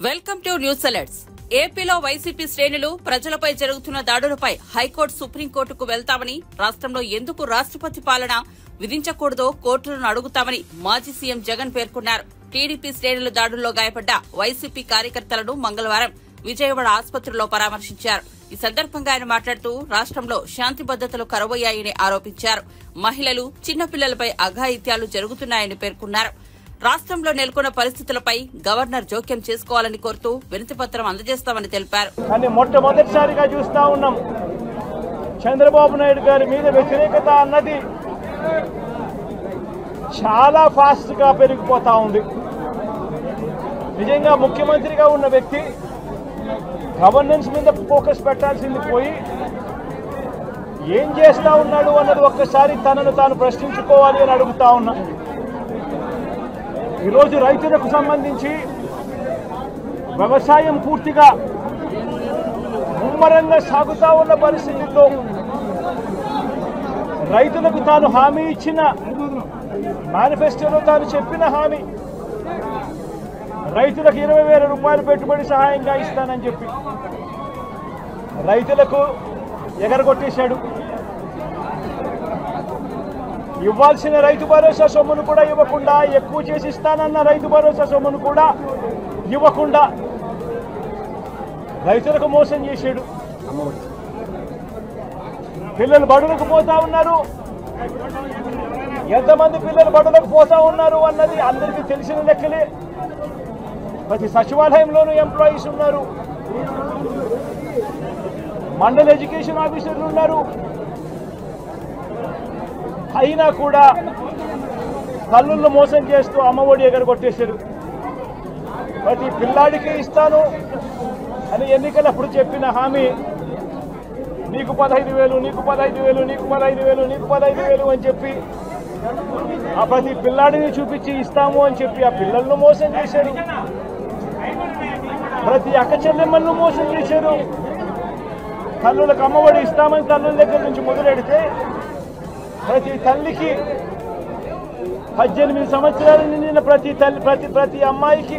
Welcome to news alerts. ఏపీలో YCP శ్రేణులు ప్రజలపై జరుగుతున్న దాడులపై హైకోర్టు సుప్రీంకోర్టుకు వెళ్తామని, రాష్ట్రంలో ఎందుకు రాష్ట్రపతి పాలన విధించకూడదో కోర్టులను అడుగుతామని మాజీ సీఎం జగన్ పేర్కొన్నారు. టీడీపీ శ్రేణుల దాడుల్లో గాయపడ్డ వైసీపీ కార్యకర్తలను మంగళవారం విజయవాడ ఆసుపత్రిలో పరామర్శించారు. ఈ సందర్భంగా ఆయన మాట్లాడుతూ రాష్ట్రంలో శాంతి భద్రతలు కరువయ్యాయని ఆరోపించారు. మహిళలు, చిన్నపిల్లలపై అఘాయిత్యాలు జరుగుతున్నాయని పేర్కొన్నారు. రాష్ట్రంలో నెలకొన్న పరిస్థితులపై గవర్నర్ జోక్యం చేసుకోవాలని కోరుతూ వినతిపత్రం అందజేస్తామని తెలిపారు. కానీ మొట్టమొదటిసారిగా చూస్తా ఉన్నాం, చంద్రబాబు నాయుడు గారి మీద వ్యతిరేకత అన్నది చాలా ఫాస్ట్ గా పెరిగిపోతా ఉంది. నిజంగా ముఖ్యమంత్రిగా ఉన్న వ్యక్తి గవర్నెన్స్ మీద ఫోకస్ పెట్టాల్సింది పోయి ఏం చేస్తా ఉన్నాడు అన్నది ఒక్కసారి తనను తాను ప్రశ్నించుకోవాలి అని అడుగుతా ఉన్నా. ఈరోజు రైతులకు సంబంధించి వ్యవసాయం పూర్తిగా ముమ్మరంగా సాగుతా ఉన్న పరిస్థితుల్లో రైతులకు తాను హామీ ఇచ్చిన మేనిఫెస్టోలో తాను చెప్పిన హామీ, రైతులకు 20,000 రూపాయలు పెట్టుబడి సహాయంగా ఇస్తానని చెప్పి రైతులకు ఎగరగొట్టేశాడు. ఇవ్వాల్సిన రైతు భరోసా సొమ్మును కూడా ఇవ్వకుండా, ఎక్కువ చేసి ఇస్తానన్న రైతు భరోసా సొమ్మును కూడా ఇవ్వకుండా రైతులకు మోసం చేశాడు. పిల్లలు బడులకు పోతా ఉన్నారు. ఎంతమంది పిల్లలు బడులకు పోతా ఉన్నారు అన్నది అందరికీ తెలిసిన లెక్కలే. ప్రతి సచివాలయంలోనూ ఎంప్లాయీస్ ఉన్నారు, మండల ఎడ్యుకేషన్ ఆఫీసర్లు ఉన్నారు. అయినా కూడా తల్లులను మోసం చేస్తూ అమ్మఒడి ఎగరగొట్టేశారు. ప్రతి పిల్లాడికి ఇస్తాను అని ఎన్నికలప్పుడు చెప్పిన హామీ, నీకు 15,000, నీకు 15,000, నీకు 15,000, నీకు 15,000 అని చెప్పి ఆ ప్రతి పిల్లాడిని చూపించి ఇస్తాము అని చెప్పి ఆ పిల్లలను మోసం చేశారు. ప్రతి అక్క చెల్లెమ్మలను మోసం చేశారు. తల్లులకు అమ్మఒడి ఇస్తామని తల్లుల దగ్గర నుంచి మొదలెడితే ప్రతి తల్లికి 18 సంవత్సరాలు నిండిన ప్రతి అమ్మాయికి,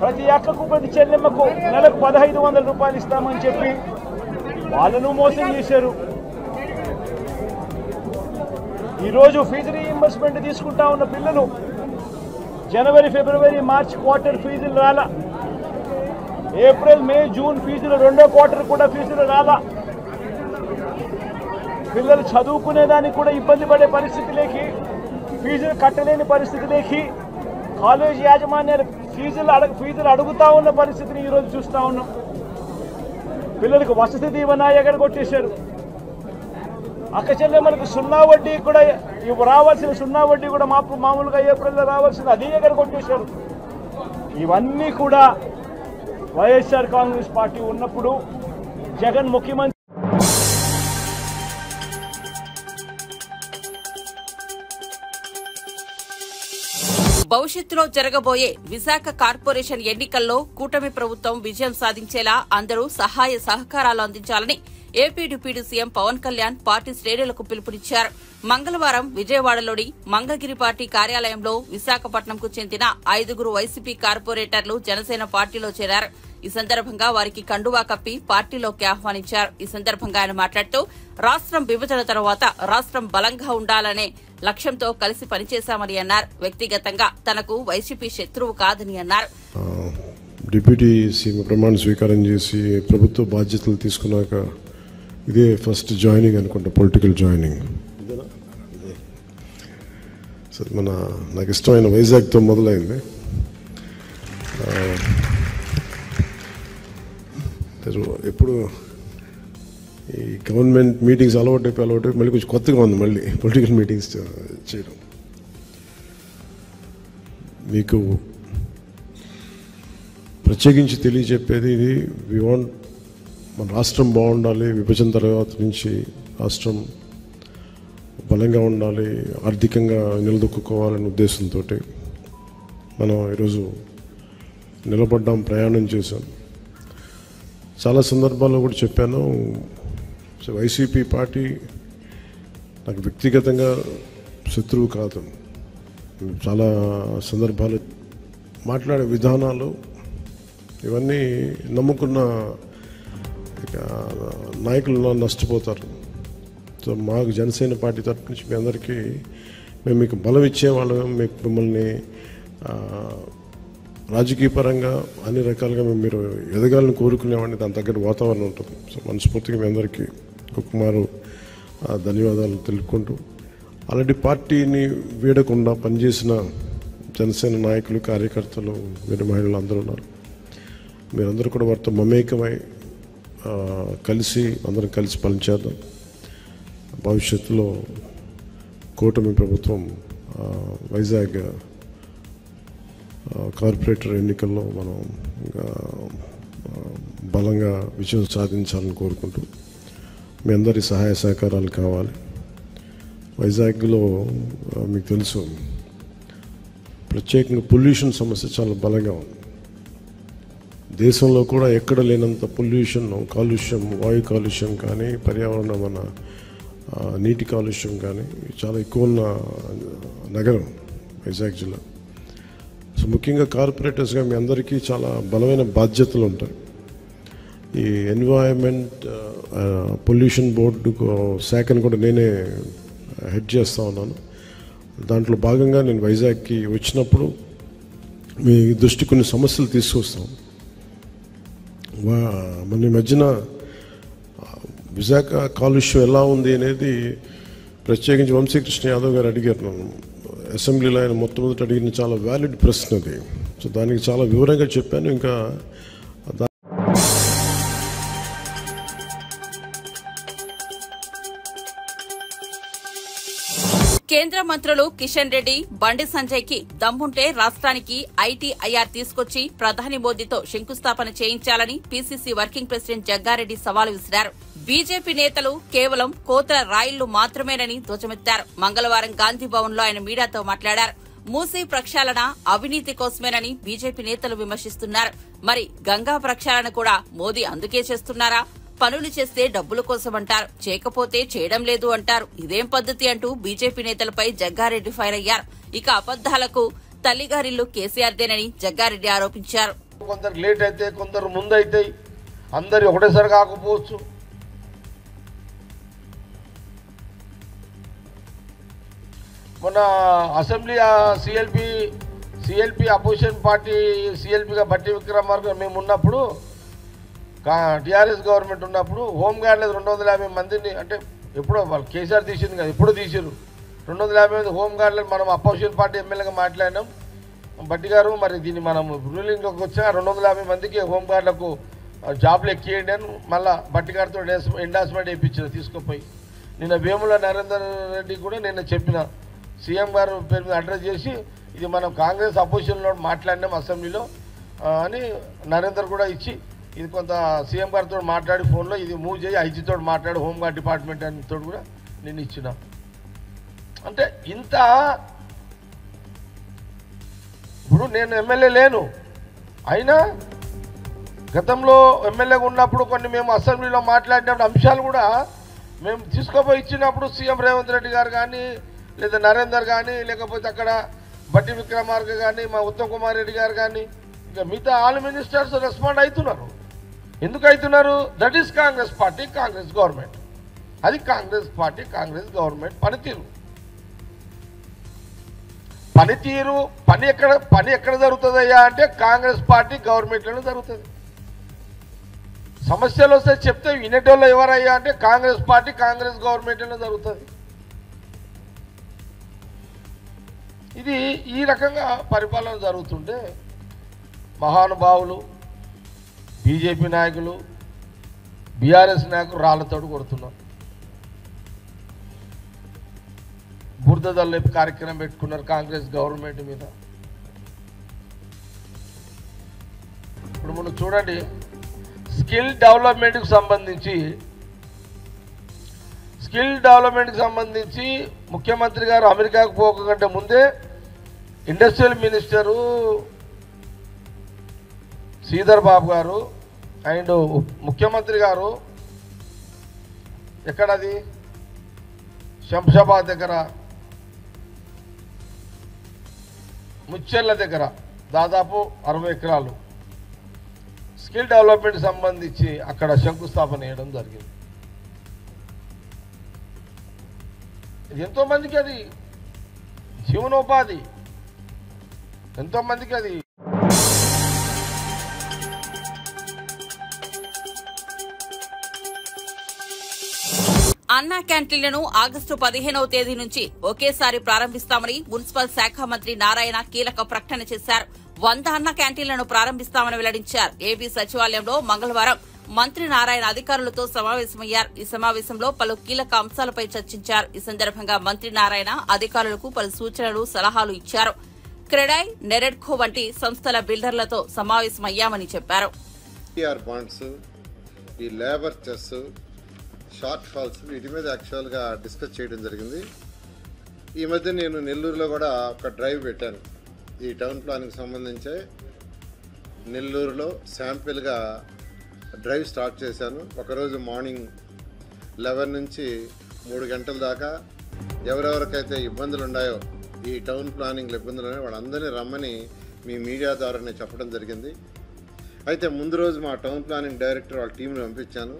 ప్రతి అక్కకు, ప్రతి చెల్లెమ్మకు నెలకు 1,500 రూపాయలు ఇస్తామని చెప్పి వాళ్ళను మోసం చేశారు. ఈరోజు ఫీజు రీఇంబర్స్మెంట్ తీసుకుంటా ఉన్న పిల్లలు జనవరి, ఫిబ్రవరి, మార్చి క్వార్టర్ ఫీజులు రాలా. ఏప్రిల్, మే, జూన్ ఫీజులు రెండో క్వార్టర్ కూడా ఫీజులు రాలా. పిల్లలు చదువుకునేదానికి కూడా ఇబ్బంది పడే పరిస్థితిలోకి, ఫీజులు కట్టలేని పరిస్థితిలోకి కాలేజీ యాజమాన్యాలు ఫీజులు అడుగుతా ఉన్న పరిస్థితిని ఈరోజు చూస్తూ ఉన్నాం. పిల్లలకు వసతి దీవెన ఎగరగొట్టేశారు. అక్క చెల్లెమ్మలకు సున్నా వడ్డీ కూడా రావాల్సిన సున్నా వడ్డీ కూడా మామూలుగా ఏప్రిల్లో రావాల్సింది, అది ఎగరగొట్టేశారు. ఇవన్నీ కూడా వైఎస్ఆర్ కాంగ్రెస్ పార్టీ ఉన్నప్పుడు జగన్ ముఖ్యమంత్రి భవిష్యత్తులో జరగబోయే విశాఖ కార్పొరేషన్ ఎన్నికల్లో కూటమి ప్రభుత్వం విజయం సాధించేలా అందరూ సహాయ సహకారాలు అందించాలని AP deputy CM Pawan Kalyan party శ్రేణులకు పిలుపునిచ్చారు. మంగళవారం విజయవాడలోని మంగళగిరి పార్టీ కార్యాలయంలో విశాఖపట్నంకు చెందిన 5 వైసీపీ కార్పొరేటర్లు జనసేన పార్టీలో చేరారు. ఈ సందర్భంగా వారికి కండువా కప్పి పార్టీలోకి ఆహ్వానించారు. ఈ సందర్భంగా ఆయన మాట్లాడుతూ రాష్ట్రం విభజన తర్వాత రాష్ట్రం బలంగా ఉండాలనే లక్ష్యంతో కలిసి పనిచేశామని అన్నారు. వ్యక్తిగతంగా తనకు వైసీపీ శత్రువు కాదని అన్నారు. డిప్యూటీ సీఎం ప్రమాణ స్వీకారం చేసి ప్రభుత్వ బాధ్యతలు తీసుకున్నాక ఇదే ఫస్ట్ జాయినింగ్ అనుకుంటా, పొలిటికల్ జాయినింగ్. సరే, నాకు ఇష్టమైన వైజాగ్తో మొదలైంది. ఎప్పుడు ఈ గవర్నమెంట్ మీటింగ్స్ అలవాటు మళ్ళీ కొంచెం కొత్తగా ఉంది మళ్ళీ పొలిటికల్ మీటింగ్స్ చేయడం. మీకు ప్రత్యేకించి తెలియజెప్పేది ఇది, మన రాష్ట్రం బాగుండాలి, విభజన తర్వాత నుంచి రాష్ట్రం బలంగా ఉండాలి, ఆర్థికంగా నిలదొక్కుకోవాలనే ఉద్దేశంతో మనం ఈరోజు నిలబడ్డాం, ప్రయాణం చేశాం. చాలా సందర్భాల్లో కూడా చెప్పాను, వైసీపీ పార్టీ నాకు వ్యక్తిగతంగా శత్రువు కాదు. చాలా సందర్భాలు మాట్లాడే విధానాలు ఇవన్నీ నమ్ముకున్న నాయకులు నష్టపోతారు. సో మాకు జనసేన పార్టీ తరఫు నుంచి మీ అందరికీ మేము మీకు బలం ఇచ్చేవాళ్ళం, మిమ్మల్ని రాజకీయ పరంగా అన్ని రకాలుగా మీరు ఎదగాలని కోరుకునేవాడిని. దాని తగ్గట్టు వాతావరణం ఉంటుంది. సో మనస్ఫూర్తిగా మీ అందరికీ ఒక్కమారు ధన్యవాదాలు తెలుపుకుంటూ, ఆల్రెడీ పార్టీని వీడకుండా పనిచేసిన జనసేన నాయకులు, కార్యకర్తలు, వీరి మహిళలు అందరూ ఉన్నారు. మీరందరూ కూడా వారితో మమేకమై అందరం కలిసి పనిచేద్దాం. భవిష్యత్తులో కూటమి ప్రభుత్వం వైజాగ్ కార్పొరేటర్ ఎన్నికల్లో మనం బలంగా విజయం సాధించాలని కోరుకుంటూ, మీ అందరి సహాయ సహకారాలు కావాలి. వైజాగ్లో మీకు తెలుసు, ప్రత్యేకంగా పొల్యూషన్ సమస్య చాలా బలంగా ఉంది. దేశంలో కూడా ఎక్కడ లేనంత పొల్యూషన్, కాలుష్యం, వాయు కాలుష్యం కానీ, పర్యావరణ మన నీటి కాలుష్యం కానీ చాలా ఎక్కువ ఉన్న నగరం వైజాగ్ జిల్లా. సో ముఖ్యంగా కార్పొరేటర్స్గా మీ అందరికీ చాలా బలమైన బాధ్యతలు ఉంటాయి. ఈ ఎన్వైరన్మెంట్ పొల్యూషన్ బోర్డు శాఖను కూడా నేనే హెడ్ చేస్తూ ఉన్నాను. దాంట్లో భాగంగా నేను వైజాగ్కి వచ్చినప్పుడు మీ దృష్టి కొన్ని సమస్యలు తీసుకొస్తాం. మన మధ్యన విశాఖ కాలుష్యం ఎలా ఉంది అనేది ప్రత్యేకించి వంశీకృష్ణ యాదవ్ గారు అడిగారు నన్ను అసెంబ్లీలో. ఆయన మొట్టమొదటి అడిగిన చాలా వ్యాలిడ్ ప్రశ్న అది. సో దానికి చాలా వివరంగా చెప్పాను. ఇంకా కేంద్ర మంత్రులు కిషన్ రెడ్డి, బండి సంజయ్ కి దమ్ముంటే రాష్ట్రానికి ఐటీఐఆర్ తీసుకొచ్చి ప్రధాని మోదీతో శంకుస్థాపన చేయించాలని పీసీసీ వర్కింగ్ ప్రెసిడెంట్ జగ్గారెడ్డి సవాలు విసిరారు. బీజేపీ నేతలు కేవలం కోతల రాయిళ్లు మాత్రమేనని ధ్వజమెత్తారు. మంగళవారం గాంధీభవన్ లో ఆయన మీడియాతో మాట్లాడారు. మూసీ ప్రక్షాళన అవినీతి కోసమేనని బీజేపీ నేతలు విమర్శిస్తున్నారు. మరి గంగా ప్రక్షాళన కూడా మోదీ అందుకే చేస్తున్నారా? పనులు చేస్తే డబ్బుల కోసం అంటారు, చేయకపోతే చేయడం లేదు అంటారు. ఇదేం పద్ధతి అంటూ బీజేపీ నేతలపై జగ్గారెడ్డి ఫైర్ అయ్యారు. ఇక అబద్దాలకు తల్లిగారిల్లు కేసీఆర్దేనని జగ్గారెడ్డి ఆరోపించారు. కొందరు లేట్ అయితే, కొందరు ముందు అయితే, అందరు ఒకటేసారి కాకపోవచ్చు. మొన్న అసెంబ్లీ సిఎల్పి అపోజిషన్ పార్టీ సిఎల్పిగా బట్టి విక్రమార్క మేము ఉన్నప్పుడు, టీఆర్ఎస్ గవర్నమెంట్ ఉన్నప్పుడు హోంగార్డ్ 250 మందిని, అంటే ఎప్పుడో వాళ్ళు కేసీఆర్ తీసింది కదా, ఎప్పుడో తీసారు 250 మంది హోంగార్డులను మనం అపోజిషన్ పార్టీ ఎమ్మెల్యేగా మాట్లాడినాం. బట్టి గారు మరి దీన్ని మనం రూలింగ్లోకి వచ్చా 250 మందికి హోంగార్డులకు జాబ్లు ఎక్కియండి అని మళ్ళీ బట్టి గారితో ఎండార్స్మెంట్ వేయించారు తీసుకుపోయి. నిన్న వేముల నరేందర్ రెడ్డి కూడా నిన్న చెప్పిన సీఎం గారు పేరు మీద అడ్రస్ చేసి, ఇది మనం కాంగ్రెస్ అపోజిషన్లో మాట్లాడినాం అసెంబ్లీలో అని నరేందర్ కూడా ఇచ్చి, ఇది కొంత సీఎం గారితో మాట్లాడి ఫోన్లో ఇది మూవ్ చేయి, ఐజీతో మాట్లాడి హోంగార్డ్ డిపార్ట్మెంట్ అనితో కూడా నేను ఇచ్చిన. అంటే ఇంత ఇప్పుడు నేను ఎమ్మెల్యే లేను, అయినా గతంలో ఎమ్మెల్యేగా ఉన్నప్పుడు కొన్ని మేము అసెంబ్లీలో మాట్లాడినప్పుడు అంశాలు కూడా మేము తీసుకుపోయి ఇచ్చినప్పుడు సీఎం రేవంత్ రెడ్డి గారు కానీ, లేదా నరేందర్ కానీ, లేకపోతే అక్కడ బట్టి విక్రమార్క కానీ, మా ఉత్తమ్ కుమార్ రెడ్డి గారు కానీ, ఇంకా మిగతా ఆల్ మినిస్టర్స్ రెస్పాండ్ అవుతున్నారు. ఎందుకు అవుతున్నారు? That is Congress party, Congress government. అది కాంగ్రెస్ పార్టీ, కాంగ్రెస్ గవర్నమెంట్ పనితీరు. పని ఎక్కడ జరుగుతుందయ్యా అంటే కాంగ్రెస్ పార్టీ గవర్నమెంట్లోనే జరుగుతుంది. సమస్యలు వస్తే చెప్తే వినేటోళ్ళు ఎవరయ్యా అంటే కాంగ్రెస్ పార్టీ, కాంగ్రెస్ గవర్నమెంట్లోనే జరుగుతుంది. ఇది ఈ రకంగా పరిపాలన జరుగుతుంటే మహానుభావులు, బీజేపీ నాయకులు, బీఆర్ఎస్ నాయకులు రాళ్లతోడు కొడుతున్నారు. బురదల్లే కార్యక్రమం పెట్టుకున్నారు కాంగ్రెస్ గవర్నమెంట్ మీద. ఇప్పుడు మనం చూడండి, స్కిల్ డెవలప్మెంట్కి సంబంధించి ముఖ్యమంత్రి గారు అమెరికాకు పోకంటే ముందే ఇండస్ట్రియల్ మినిస్టరు శ్రీధర్ బాబు గారు అండ్ ముఖ్యమంత్రి గారు ఎక్కడది శంషాబాద్ దగ్గర, ముచ్చెర్ల దగ్గర దాదాపు 60 ఎకరాలు స్కిల్ డెవలప్మెంట్ సంబంధించి అక్కడ శంకుస్థాపన చేయడం జరిగింది. ఎంతోమందికి అది జీవనోపాధి, ఎంతోమందికి అది అన్నా క్యాంటీన్లను ఆగస్టు 15వ తేదీ నుంచి ఒకేసారి ప్రారంభిస్తామని మున్సిపల్ శాఖ మంత్రి నారాయణ కీలక ప్రకటన చేశారు. 100 అన్నా క్యాంటీన్లను ప్రారంభిస్తామని వెల్లడించారు. ఏపీ సచివాలయంలో మంగళవారం మంత్రి నారాయణ అధికారులతో సమావేశమయ్యారు. ఈ సమావేశంలో పలు కీలక అంశాలపై చర్చించారు. ఈ సందర్భంగా మంత్రి నారాయణ అధికారులకు పలు సూచనలు, సలహాలు ఇచ్చారు. క్రెడాయ్, నెరెడ్కో వంటి సంస్థల బిల్డర్లతో సమావేశమయ్యామని చెప్పారు. షార్ట్ ఫాల్స్ వీటి మీద యాక్చువల్గా డిస్కస్ చేయడం జరిగింది. ఈ మధ్య నేను నెల్లూరులో కూడా ఒక డ్రైవ్ పెట్టాను. ఈ టౌన్ ప్లానింగ్ సంబంధించి నెల్లూరులో శాంపిల్గా డ్రైవ్ స్టార్ట్ చేశాను. ఒకరోజు మార్నింగ్ 11 నుంచి 3 గంటల దాకా ఎవరెవరికైతే ఇబ్బందులు ఉన్నాయో, ఈ టౌన్ ప్లానింగ్లో ఇబ్బందులు ఉన్నాయో వాళ్ళందరినీ రమ్మని మీ మీడియా ద్వారానే చెప్పడం జరిగింది. అయితే ముందు రోజు మా టౌన్ ప్లానింగ్ డైరెక్టర్ వాళ్ళ టీంని పంపించాను.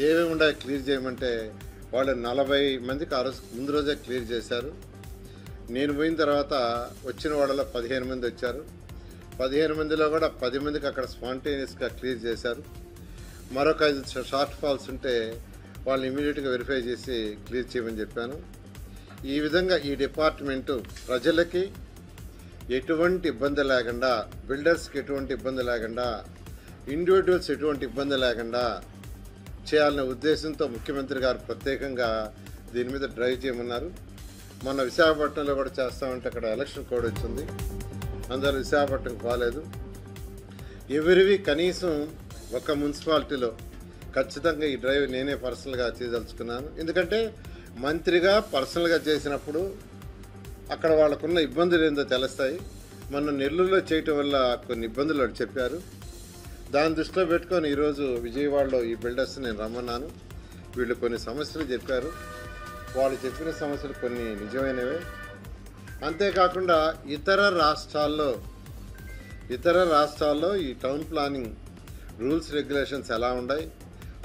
ఏమేమి ఉన్నాయో క్లియర్ చేయమంటే వాళ్ళు 40 మందికి ఆ రోజు ముందు రోజే క్లియర్ చేశారు. నేను పోయిన తర్వాత వచ్చిన వాళ్ళలో 15 మంది వచ్చారు. 15 మందిలో కూడా 10 మందికి అక్కడ స్పాంటేనియస్గా క్లియర్ చేశారు. మరొక 5 షార్ట్ ఫాల్స్ ఉంటే వాళ్ళని ఇమీడియట్గా వెరిఫై చేసి క్లియర్ చేయమని చెప్పాను. ఈ విధంగా ఈ డిపార్ట్మెంటు ప్రజలకి ఎటువంటి ఇబ్బంది లేకుండా, బిల్డర్స్కి ఎటువంటి ఇబ్బంది లేకుండా, ఇండివిజువల్స్ ఎటువంటి ఇబ్బంది లేకుండా చేయాలనే ఉద్దేశంతో ముఖ్యమంత్రి గారు ప్రత్యేకంగా దీని మీద డ్రైవ్ చేయమన్నారు. మొన్న విశాఖపట్నంలో కూడా చేస్తామంటే అక్కడ ఎలక్షన్ కోడ్ వచ్చింది, అందువల్ల విశాఖపట్నం కాలేదు. ఎవరివి కనీసం ఒక మున్సిపాలిటీలో ఖచ్చితంగా ఈ డ్రైవ్ నేనే పర్సనల్గా చేయదలుచుకున్నాను. ఎందుకంటే మంత్రిగా పర్సనల్గా చేసినప్పుడు అక్కడ వాళ్ళకున్న ఇబ్బందులు ఏందో తెలుస్తాయి. మొన్న నెల్లూరులో చేయటం వల్ల కొన్ని ఇబ్బందులు వాళ్ళు చెప్పారు. దాన్ని దృష్టిలో పెట్టుకొని ఈరోజు విజయవాడలో ఈ బిల్డర్స్ నేను రమ్మన్నాను. వీళ్ళు కొన్ని సమస్యలు చెప్పారు. వాళ్ళు చెప్పిన సమస్యలు కొన్ని నిజమైనవే. అంతేకాకుండా ఇతర రాష్ట్రాల్లో ఈ టౌన్ ప్లానింగ్ రూల్స్ రెగ్యులేషన్స్ ఎలా ఉన్నాయి,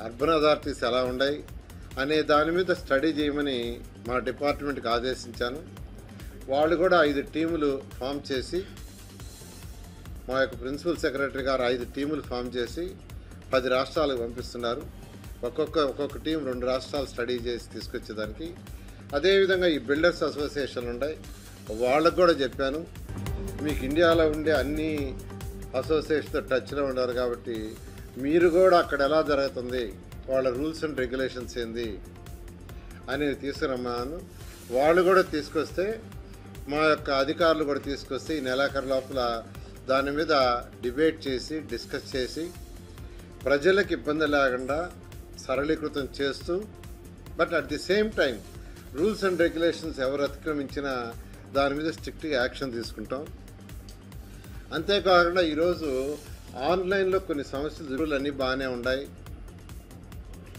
అర్బన్ అథారిటీస్ ఎలా ఉన్నాయి అనే దాని మీద స్టడీ చేయమని మా డిపార్ట్మెంట్కి ఆదేశించాను. వాళ్ళు కూడా 5 టీములు ఫామ్ చేసి, మా యొక్క ప్రిన్సిపల్ సెక్రటరీ గారు 5 టీములు ఫామ్ చేసి 10 రాష్ట్రాలకు పంపిస్తున్నారు. ఒక్కొక్క టీం 2 రాష్ట్రాలు స్టడీ చేసి తీసుకొచ్చేదానికి. అదేవిధంగా ఈ బిల్డర్స్ అసోసియేషన్లు ఉన్నాయి, వాళ్ళకు కూడా చెప్పాను, మీకు ఇండియాలో ఉండే అన్ని అసోసియేషన్తో టచ్లో ఉన్నారు కాబట్టి మీరు కూడా అక్కడ ఎలా జరుగుతుంది, వాళ్ళ రూల్స్ అండ్ రెగ్యులేషన్స్ ఏంది అనేది తీసుకురమ్మాను. వాళ్ళు కూడా తీసుకొస్తే, మా యొక్క అధికారులు కూడా తీసుకొస్తే ఈ నెలాఖరు లోపల దాని మీద డిబేట్ చేసి, డిస్కస్ చేసి, ప్రజలకు ఇబ్బంది లేకుండా సరళీకృతం చేస్తూ, but at the same time rules and regulations ఎవరు అతిక్రమించినా దాని మీద స్ట్రిక్ట్గా యాక్షన్ తీసుకుంటాం. అంతేకాకుండా ఈరోజు ఆన్లైన్లో కొన్ని సమస్యలు అన్నీ బాగానే ఉన్నాయి.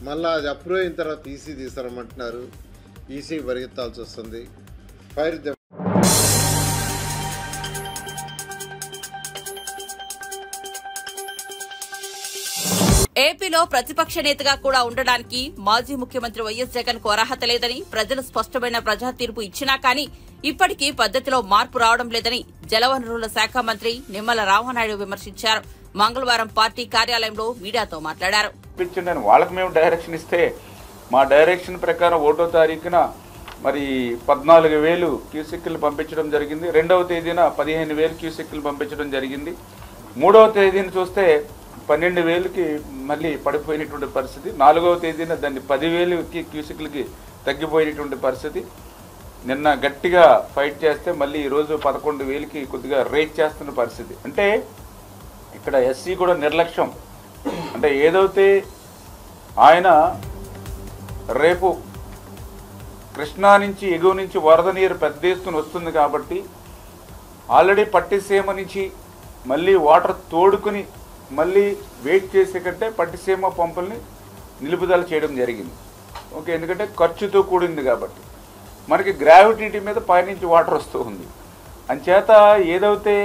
మళ్ళీ అది అప్రూవ్ అయిన తర్వాత ఈసీ తీసుకురమ్మంటున్నారు. ఈసీ పరిగెత్తాల్సి వస్తుంది. ఏపీలో ప్రతిపక్ష నేతగా కూడా ఉండడానికి మాజీ ముఖ్యమంత్రి వైఎస్ జగన్ కు అర్హత లేదని, ప్రజలు స్పష్టమైన ప్రజా తీర్పు ఇచ్చినా కానీ ఇప్పటికీ పద్దతిలో మార్పు రావడం లేదని జలవనరుల శాఖ మంత్రి నిమ్మల రామానాయుడు విమర్శించారు. మంగళవారం పార్టీ కార్యాలయంలో మీడియాతో మాట్లాడారు. వాళ్ళకి మేము డైరెక్షన్ ఇస్తే మా డైరెక్షన్ ప్రకారం 1వ తారీఖున మరి 14,000 క్యూసెక్కులు పంపించడం జరిగింది. 2వ తేదీన 15,000 క్యూసెక్కులు పంపించడం జరిగింది. 3వ తేదీని చూస్తే 12,000కి మళ్ళీ పడిపోయినటువంటి పరిస్థితి. 4వ తేదీన దాన్ని 10,000 క్యూసెక్లకి తగ్గిపోయినటువంటి పరిస్థితి. నిన్న గట్టిగా ఫైట్ చేస్తే మళ్ళీ ఈరోజు 11,000కి కొద్దిగా రేట్ చేస్తున్న పరిస్థితి. అంటే ఇక్కడ ఎస్సీ కూడా నిర్లక్ష్యం. అంటే ఏదైతే ఆయన రేపు కృష్ణా నుంచి ఎగువ నుంచి వరద నీరు పెద్ద ఎత్తున వస్తుంది కాబట్టి ఆల్రెడీ పట్టిసీమ నుంచి మళ్ళీ వాటర్ తోడుకుని మళ్ళీ వెయిట్ చేసే కంటే పట్టిసీమ పంపుల్ని నిలుపుదల చేయడం జరిగింది. ఓకే, ఎందుకంటే ఖర్చుతో కూడింది కాబట్టి మనకి గ్రావిటీ మీద పైనుంచి వాటర్ వస్తూ ఉంది. అంచేత ఏదైతే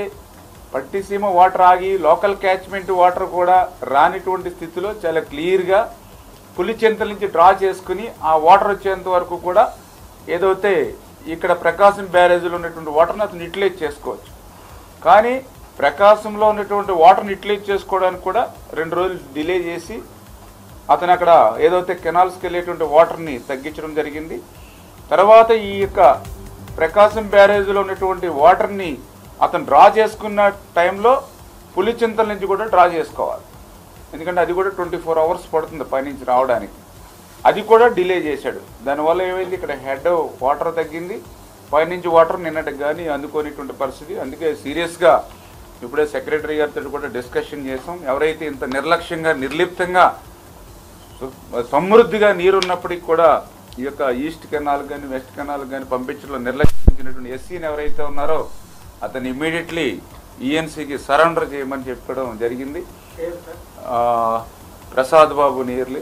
పట్టిసీమ వాటర్ ఆగి లోకల్ క్యాచ్మెంట్ వాటర్ కూడా రానిటువంటి స్థితిలో చాలా క్లియర్గా పులిచెంతల నుంచి డ్రా చేసుకుని ఆ వాటర్ వచ్చేంత వరకు కూడా ఏదైతే ఇక్కడ ప్రకాశం బ్యారేజ్లో ఉన్నటువంటి వాటర్ని అతను యూటిలైజ్ చేసుకోవచ్చు. కానీ ప్రకాశంలో ఉన్నటువంటి వాటర్ని యూటిలైజ్ చేసుకోవడానికి కూడా 2 రోజులు డిలే చేసి అతను అక్కడ ఏదైతే కెనాల్స్కి వెళ్ళేటువంటి వాటర్ని తగ్గించడం జరిగింది. తర్వాత ఈ యొక్క ప్రకాశం బ్యారేజ్లో ఉన్నటువంటి వాటర్ని అతను డ్రా చేసుకున్న టైంలో పులిచింతల నుంచి కూడా డ్రా చేసుకోవాలి. ఎందుకంటే అది కూడా 24 hours పడుతుంది పైనుంచి రావడానికి. అది కూడా డిలే చేశాడు. దానివల్ల ఏమైంది, ఇక్కడ హెడ్ వాటర్ తగ్గింది, పైనుంచి వాటర్ నిన్నటికి కానీ అందుకోనేటువంటి పరిస్థితి. అందుకే సీరియస్గా ఇప్పుడే సెక్రటరీ గారితో కూడా డిస్కషన్ చేసాం. ఎవరైతే ఇంత నిర్లక్ష్యంగా నిర్లిప్తంగా సమృద్ధిగా నీరున్నప్పటికీ కూడా ఈ యొక్క ఈస్ట్ కెనాల్ కానీ వెస్ట్ కెనాల్ కానీ పంపించడంలో నిర్లక్ష్యించినటువంటి ఎస్సీని ఎవరైతే ఉన్నారో అతను ఇమ్మీడియట్లీ ఈఎన్సీకి సరెండర్ చేయమని చెప్పడం జరిగింది. ప్రసాద్ బాబు నియర్లీ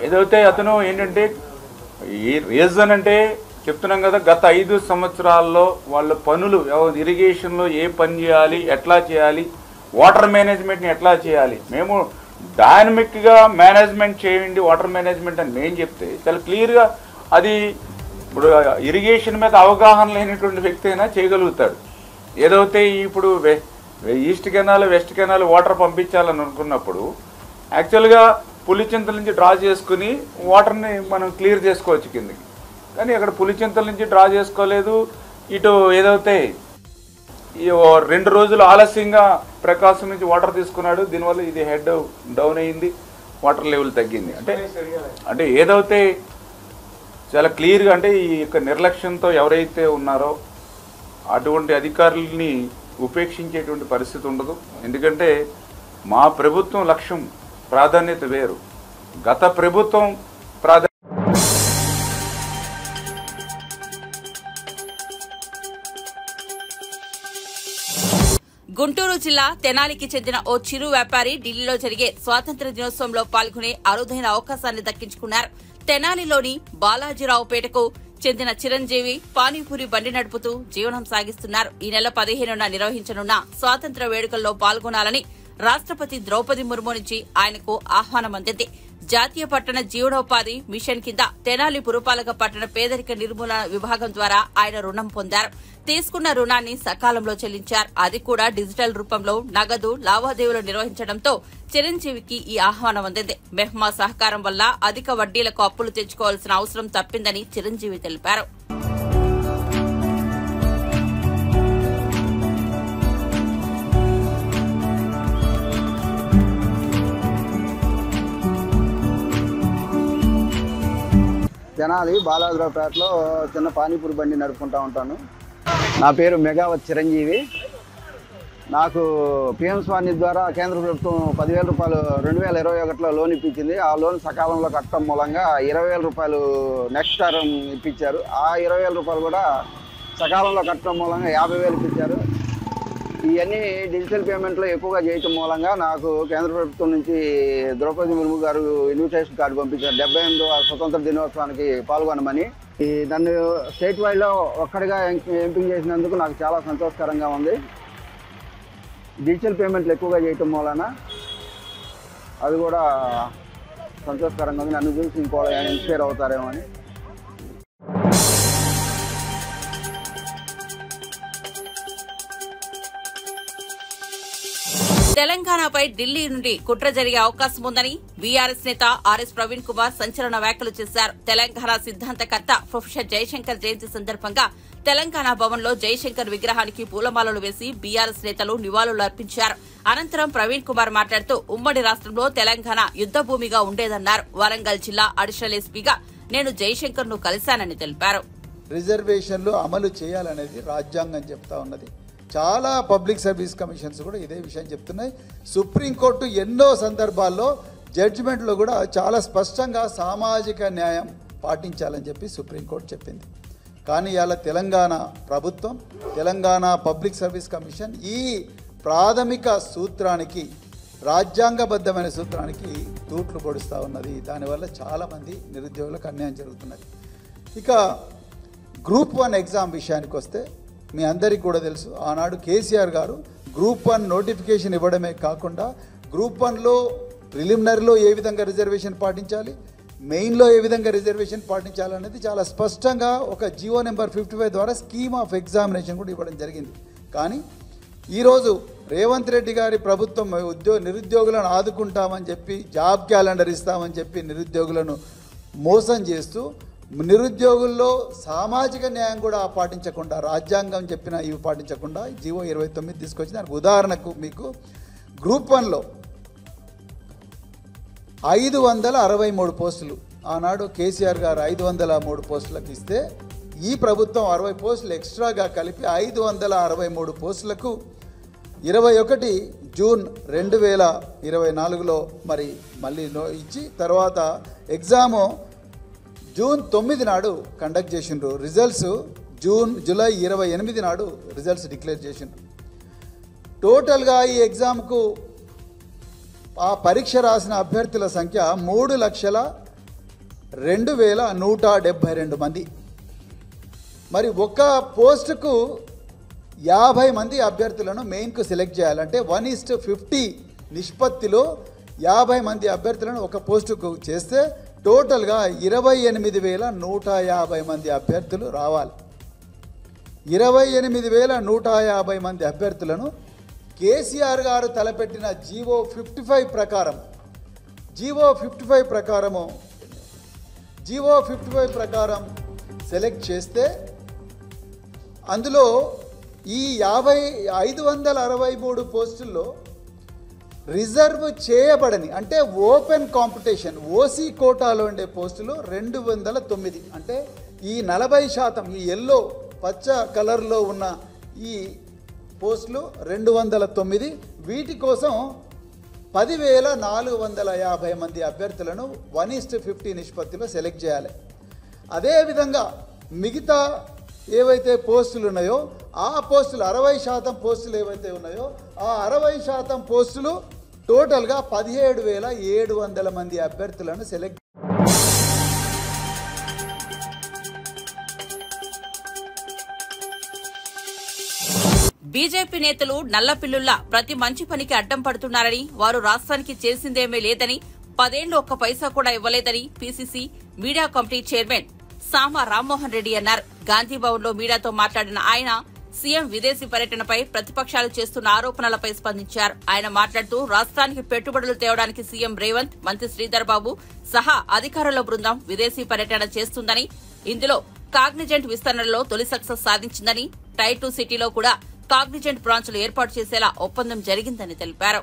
ఏదైతే అతను ఏంటంటే ఈ రీజన్ అంటే చెప్తున్నాం కదా, గత 5 సంవత్సరాల్లో వాళ్ళ పనులు ఇరిగేషన్లో ఏ పని చేయాలి, ఎట్లా చేయాలి, వాటర్ మేనేజ్మెంట్ని ఎట్లా చేయాలి, మేము డైనమిక్గా మేనేజ్మెంట్ చేయండి వాటర్ మేనేజ్మెంట్ అని మేము చెప్తే చాలా క్లియర్గా అది ఇప్పుడు ఇరిగేషన్ మీద అవగాహన లేనటువంటి వ్యక్తి అయినా చేయగలుగుతాడు. ఏదైతే ఇప్పుడు east canal west canal water పంపించాలని అనుకున్నప్పుడు యాక్చువల్గా పులిచింతల నుంచి డ్రా చేసుకుని వాటర్ని మనం క్లియర్ చేసుకోవచ్చు కిందకి. కానీ అక్కడ పులిచింతల నుంచి డ్రా చేసుకోలేదు. ఇటు ఏదైతే 2 రోజులు ఆలస్యంగా ప్రకాశం నుంచి వాటర్ తీసుకున్నాడు. దీనివల్ల ఇది హెడ్ డౌన్ అయింది, వాటర్ లెవెల్ తగ్గింది. అంటే ఏదైతే చాలా క్లియర్గా అంటే ఈ యొక్క నిర్లక్ష్యంతో ఎవరైతే ఉన్నారో అటువంటి అధికారులని ఉపేక్షించేటువంటి పరిస్థితి ఉండదు. ఎందుకంటే మా ప్రభుత్వం లక్ష్యం ప్రాధాన్యత వేరు, గత ప్రభుత్వం గుంటూరు జిల్లా తెనాలికి చెందిన ఓ చిరు వ్యాపారి ఢిల్లీలో జరిగే స్వాతంత్ర్య దినోత్సవంలో పాల్గొనే అరుదైన అవకాశాన్ని దక్కించుకున్నారు. తెనాలిలోని బాలాజీరావుపేటకు చెందిన చిరంజీవి పానీపూరి బండి నడుపుతూ జీవనం సాగిస్తున్నారు. ఈ నెల 15న నిర్వహించనున్న స్వాతంత్ర్య వేడుకల్లో పాల్గొనాలని రాష్ట్రపతి ద్రౌపది ముర్ము నుంచి ఆయనకు ఆహ్వానం అందింది. జాతీయ పట్టణ జీవనోపాధి మిషన్ కింద తెనాలి పురపాలక పట్టణ పేదరిక నిర్మూలన విభాగం ద్వారా ఆయన రుణం పొందారు. తీసుకున్న రుణాన్ని సకాలంలో చెల్లించారు. అది కూడా డిజిటల్ రూపంలో నగదు లావాదేవీలు నిర్వహించడంతో చిరంజీవికి ఈ ఆహ్వానం అందింది. మెహ్మా సహకారం వల్ల అధిక వడ్డీలకు అప్పులు తెచ్చుకోవాల్సిన అవసరం తప్పిందని చిరంజీవి తెలిపారు. తెనాలి బాలాజీరావుపేటలో చిన్న పానీపూరి బండి నడుపుకుంటూ ఉంటాను. నా పేరు మెగావత్ చిరంజీవి. నాకు పిఎం స్వానిధి ద్వారా కేంద్ర ప్రభుత్వం 10,000 రూపాయలు 2021లో లోన్ ఇప్పించింది. ఆ లోన్ సకాలంలో కట్టడం మూలంగా 20,000 రూపాయలు నెక్స్ట్ టర్మ్ ఇప్పించారు. ఆ 20,000 రూపాయలు కూడా సకాలంలో కట్టడం మూలంగా 50,000 ఇప్పించారు. ఇవన్నీ డిజిటల్ పేమెంట్లో ఎక్కువగా చేయటం మూలంగా నాకు కేంద్ర ప్రభుత్వం నుంచి ద్రౌపది ముర్ము గారు ఇన్విటేషన్ కార్డు పంపించారు 78వ స్వతంత్ర దినోత్సవానికి పాల్గొనమని. నన్ను స్టేట్ వైడ్లో ఒక్కడిగా ఎంపిక చేసినందుకు నాకు చాలా సంతోషకరంగా ఉంది. డిజిటల్ పేమెంట్లు ఎక్కువగా చేయటం మూలన అది కూడా సంతోషకరంగా ఉంది. నన్ను చూసి ఇంకో ఇన్స్పైర్ అవుతారేమో అని. తెలంగాణపై ఢిల్లీ నుండి కుట్ర జరిగే అవకాశం ఉందని బీఆర్ఎస్ నేత ఆర్ఎస్ ప్రవీణ్ కుమార్ సంచలన వ్యాఖ్యలు చేశారు. తెలంగాణ సిద్ధాంతకర్త ప్రొఫెసర్ జయశంకర్ జయంతి సందర్భంగా తెలంగాణ భవన్లో జయశంకర్ విగ్రహానికి పూలమాలలు వేసి బీఆర్ఎస్ నేతలు నివాళులు అర్పించారు. అనంతరం ప్రవీణ్ కుమార్ మాట్లాడుతూ ఉమ్మడి రాష్ట్రంలో తెలంగాణ యుద్ద భూమిగా ఉండేదన్నారు. వరంగల్ జిల్లా అడిషనల్ ఎస్పీగా నేను జయశంకర్ ను కలిశానని తెలిపారు. రిజర్వేషన్లు అమలు చేయాలనేది రాజ్యాంగం చెప్తా ఉన్నది. చాలా పబ్లిక్ సర్వీస్ కమిషన్స్ కూడా ఇదే విషయం చెప్తున్నాయి. సుప్రీంకోర్టు ఎన్నో సందర్భాల్లో జడ్జిమెంట్లో కూడా చాలా స్పష్టంగా సామాజిక న్యాయం పాటించాలని చెప్పి సుప్రీంకోర్టు చెప్పింది. కానీ ఇవాళ తెలంగాణ ప్రభుత్వం, తెలంగాణ పబ్లిక్ సర్వీస్ కమిషన్ ఈ ప్రాథమిక సూత్రానికి, రాజ్యాంగబద్ధమైన సూత్రానికి తూట్లు పొడుస్తూ ఉన్నది. దానివల్ల చాలామంది నిరుద్యోగులకు అన్యాయం జరుగుతున్నది. ఇక గ్రూప్ 1 ఎగ్జామ్ విషయానికి వస్తే మీ అందరికీ కూడా తెలుసు, ఆనాడు కేసీఆర్ గారు గ్రూప్ 1 నోటిఫికేషన్ ఇవ్వడమే కాకుండా గ్రూప్ 1లో ప్రిలిమినరీలో ఏ విధంగా రిజర్వేషన్ పాటించాలి, మెయిన్లో ఏ విధంగా రిజర్వేషన్ పాటించాలనేది చాలా స్పష్టంగా ఒక జియో నెంబర్ 55 ద్వారా స్కీమ్ ఆఫ్ ఎగ్జామినేషన్ కూడా ఇవ్వడం జరిగింది. కానీ ఈరోజు రేవంత్ రెడ్డి గారి ప్రభుత్వం నిరుద్యోగులను ఆదుకుంటామని చెప్పి జాబ్ క్యాలెండర్ ఇస్తామని చెప్పి నిరుద్యోగులను మోసం చేస్తూ నిరుద్యోగుల్లో సామాజిక న్యాయం కూడా పాటించకుండా, రాజ్యాంగం చెప్పిన ఇవి పాటించకుండా జియో 29 తీసుకొచ్చి దానికి ఉదాహరణకు మీకు గ్రూప్ 1లో 563 పోస్టులు ఆనాడు కేసీఆర్ గారు 503 పోస్టులకు ఇస్తే ఈ ప్రభుత్వం 60 పోస్టులు ఎక్స్ట్రాగా కలిపి 563 పోస్టులకు 21 జూన్ 2024లో మరి మళ్ళీ ఇచ్చి తర్వాత ఎగ్జాము జూన్ 9 నాడు కండక్ట్ చేసిండ్రు. రిజల్ట్స్ జూలై 28 నాడు రిజల్ట్స్ డిక్లేర్ చేసిండ్రు. టోటల్గా ఈ ఎగ్జామ్కు ఆ పరీక్ష రాసిన అభ్యర్థుల సంఖ్య 3,02,172 మంది. మరి ఒక్క పోస్టుకు 50 మంది అభ్యర్థులను మెయిన్కు సెలెక్ట్ చేయాలంటే 1:50 నిష్పత్తిలో 50 మంది అభ్యర్థులను ఒక పోస్టుకు చేస్తే టోటల్గా 28,150 మంది అభ్యర్థులు రావాలి. 28,150 మంది అభ్యర్థులను కేసీఆర్ గారు తలపెట్టిన జియో 55 ప్రకారం సెలెక్ట్ చేస్తే అందులో ఈ 563 పోస్టుల్లో రిజర్వ్ చేయబడని అంటే ఓపెన్ కాంపిటీషన్ ఓసీ కోటాలో ఉండే పోస్టులు 209. అంటే ఈ 40% ఈ ఎల్లో పచ్చ కలర్లో ఉన్న ఈ పోస్టులు 209. వీటి కోసం 10,450 మంది అభ్యర్థులను 1:50 నిష్పత్తిలో సెలెక్ట్ చేయాలి. అదేవిధంగా మిగతా ఏవైతే పోస్టులు ఉన్నాయో ఆ పోస్టులు 60% పోస్టులు ఏవైతే ఉన్నాయో ఆ 60% పోస్టులు టోటల్గా 17,700 మంది అభ్యర్థులను సెలెక్ట్. బీజేపీ నేతలు నల్లపిల్లుల్లా ప్రతి మంచి పనికి అడ్డం పడుతున్నారని, వారు రాష్ట్రానికి చేసిందేమీ లేదని, 10 ఏళ్లు ఒక్క పైసా కూడా ఇవ్వలేదని పీసీసీ మీడియా కమిటీ చైర్మన్ సామా రామ్మోహన్ రెడ్డి అన్నారు. గాంధీభవన్లో మీడియాతో మాట్లాడిన ఆయన సీఎం విదేశీ పర్యటనపై ప్రతిపక్షాలు చేస్తున్న ఆరోపణలపై స్పందించారు. ఆయన మాట్లాడుతూ రాష్ట్రానికి పెట్టుబడులు తేవడానికి సీఎం రేవంత్, మంత్రి శ్రీధర్ బాబు సహా అధికారుల బృందం విదేశీ పర్యటన చేస్తుందని, ఇందులో కాగ్నిజెంట్ విస్తరణలో తొలి సక్సెస్ సాధించిందని, టైర్ 2 సిటీలో కూడా కాగ్నిజెంట్ బ్రాంచ్లు ఏర్పాటు చేసేలా ఒప్పందం జరిగిందని తెలిపారు.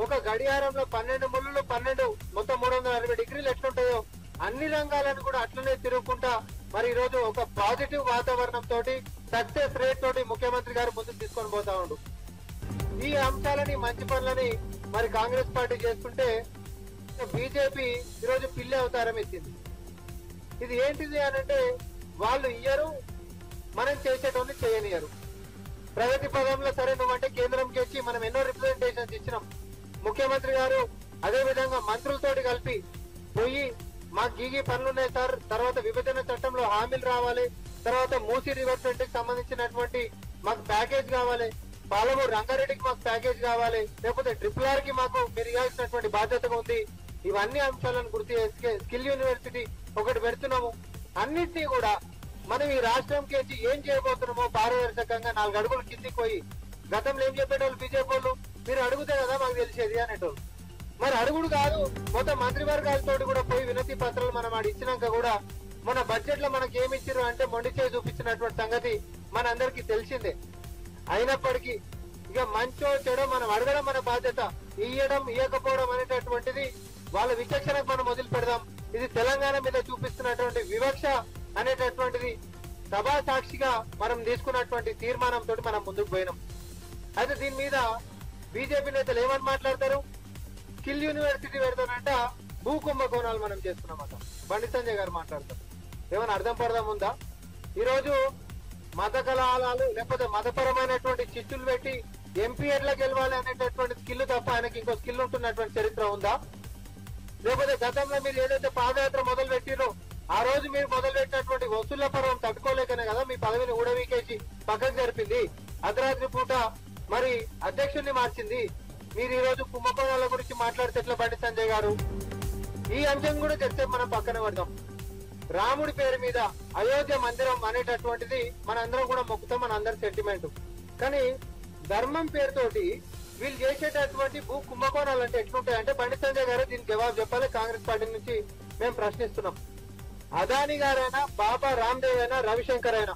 ఒక గడియారంలో 12 ముళ్ళు 12 మొత్తం 360 డిగ్రీలు ఎట్లుంటాయో అన్ని రంగాలను కూడా అట్లనే తిరుగుకుంటా మరి ఈ రోజు ఒక పాజిటివ్ వాతావరణం తోటి సక్సెస్ రేట్ తోటి ముఖ్యమంత్రి గారు ముందుకు తీసుకొని పోతా ఉండు. ఈ అంశాలని మంచి పనులని మరి కాంగ్రెస్ పార్టీ చేసుకుంటే బీజేపీ ఈరోజు పిల్లి అవతారం ఎత్తింది. ఇది ఏంటిది అనంటే వాళ్ళు ఇయ్యరు, మనం చేసేటోని చేయనియరు. ప్రగతి పదంలో సరే నువ్వంటే కేంద్రంకి వచ్చి మనం ఎన్నో రిప్రజెంటేషన్స్ ఇచ్చినాం. ముఖ్యమంత్రి గారు అదే విధంగా మంత్రులతోటి కలిపి పోయి మాకు గీగి పనులున్నాయి సార్, తర్వాత విభజన చట్టంలో హామీలు రావాలి, తర్వాత మూసీ రివర్ ఫ్రంట్ కి సంబంధించినటువంటి మాకు ప్యాకేజ్ కావాలి, పాలమూరు రంగారెడ్డికి మాకు ప్యాకేజ్ కావాలి, లేకపోతే RRR కి మాకు మీరు ఇవ్వాల్సినటువంటి బాధ్యతగా ఉంది. ఇవన్నీ అంశాలను గుర్తు చేసి స్కిల్ యూనివర్సిటీ ఒకటి పెడుతున్నాము. అన్నింటినీ కూడా మనం ఈ రాష్ట్రంకి వచ్చి ఏం చేయబోతున్నామో పారదర్శకంగా 4 అడుగులు కిందికి పోయి, గతంలో ఏం చెప్పేటోళ్ళు బీజేపీ వాళ్ళు, మీరు అడుగుతే కదా మాకు తెలిసేది అనేటోళ్ళు. మరి అడుగుడు కాదు, మొత్తం మంత్రివర్గాలతో కూడా పోయి వినతి పత్రాలు మనం ఆడ ఇచ్చినాక కూడా మన బడ్జెట్ లో మనకి ఏమి ఇచ్చారు అంటే మొండి చేయి చూపించినటువంటి సంగతి మన అందరికి తెలిసిందే. అయినప్పటికీ ఇక మంచో చెడో మనం అడగడం మన బాధ్యత, ఇయ్యడం ఇయ్యకపోవడం అనేటటువంటిది వాళ్ళ విచక్షణకు మనం వదిలి పెడదాం. ఇది తెలంగాణ మీద చూపిస్తున్నటువంటి వివక్ష అనేటటువంటిది సభా సాక్షిగా మనం తీసుకున్నటువంటి తీర్మానంతో మనం ముందుకు పోయినాం. అయితే దీని మీద బీజేపీ నేతలు ఏమని మాట్లాడతారు, స్కిల్ యూనివర్సిటీ పెడతానంట భూ కుంభకోణాలు మనం చేస్తున్నామట. బండి సంజయ్ గారు మాట్లాడతారు. ఏమైనా అర్థం పడదాం ఉందా? ఈరోజు మత కళాలు లేకపోతే మతపరమైనటువంటి చిచ్చులు పెట్టి ఎంపీ ఎట్లా గెలవాలి అనేటటువంటి స్కిల్ తప్ప ఆయనకి ఇంకో స్కిల్ ఉంటున్నటువంటి చరిత్ర ఉందా? లేకపోతే గతంలో మీరు ఏదైతే పాదయాత్ర మొదలు పెట్టిరో ఆ రోజు మీరు మొదలు పెట్టినటువంటి వసూళ్ల పర్వం తట్టుకోలేకనే కదా మీ పదవిని ఊడవీకేసి పక్కకు జరిపింది, అర్ధరాత్రి పూట మరి అధ్యక్షుడిని మార్చింది. మీరు ఈ రోజు కుంభకోణాల గురించి మాట్లాడితే ఎట్లా బండి సంజయ్ గారు? ఈ అంశం కూడా చెప్తే మనం పక్కన పడదాం. రాముడి పేరు మీద అయోధ్య మందిరం అనేటటువంటిది మనందరం కూడా మొక్కుతాం, మన అందరి సెంటిమెంట్. కానీ ధర్మం పేరుతోటి వీళ్ళు చేసేటటువంటి భూ కుంభకోణాలు అంటే ఎట్లుంటాయి అంటే బండి సంజయ్ గారు దీనికి జవాబు చెప్పాలి. కాంగ్రెస్ పార్టీ నుంచి మేము ప్రశ్నిస్తున్నాం. అదాని గారైనా, బాబా రామ్దేవ్ అయినా, రవిశంకర్ అయినా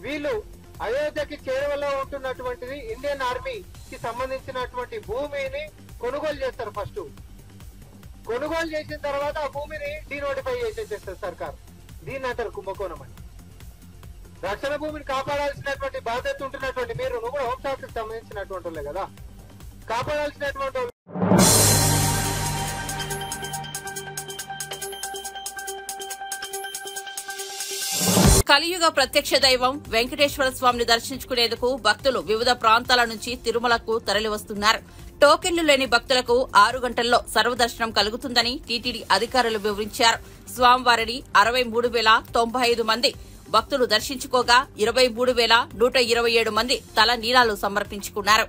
వీళ్ళు అయోధ్యకి చేరువలో ఉంటున్నటువంటిది ఇండియన్ ఆర్మీకి సంబంధించినటువంటి భూమిని కొనుగోలు చేస్తారు. ఫస్ట్ కొనుగోలు చేసిన తర్వాత ఆ భూమిని డీనోటిఫై చేసేస్తారు సర్కార్. దీన్ని అంటారు కుంభకోణం అని. రక్షణ భూమిని కాపాడాల్సినటువంటి బాధ్యత ఉంటున్నటువంటి మీరు, నువ్వు కూడా హోంశాఖకు సంబంధించినటువంటి వాళ్ళే కదా, కాపాడాల్సినటువంటి వాళ్ళు. కలియుగ ప్రత్యక్ష దైవం వెంకటేశ్వర స్వామిని దర్శించుకునేందుకు భక్తులు వివిధ ప్రాంతాల నుంచి తిరుమలకు తరలివస్తున్నారు. టోకెన్లు లేని భక్తులకు 6 గంటల్లో సర్వదర్శనం కలుగుతుందని టీటీడీ అధికారులు వివరించారు. స్వామివారిని 63,095 మంది భక్తులు దర్శించుకోగా 23,127 మంది తల నీలాలు సమర్పించుకున్నారు.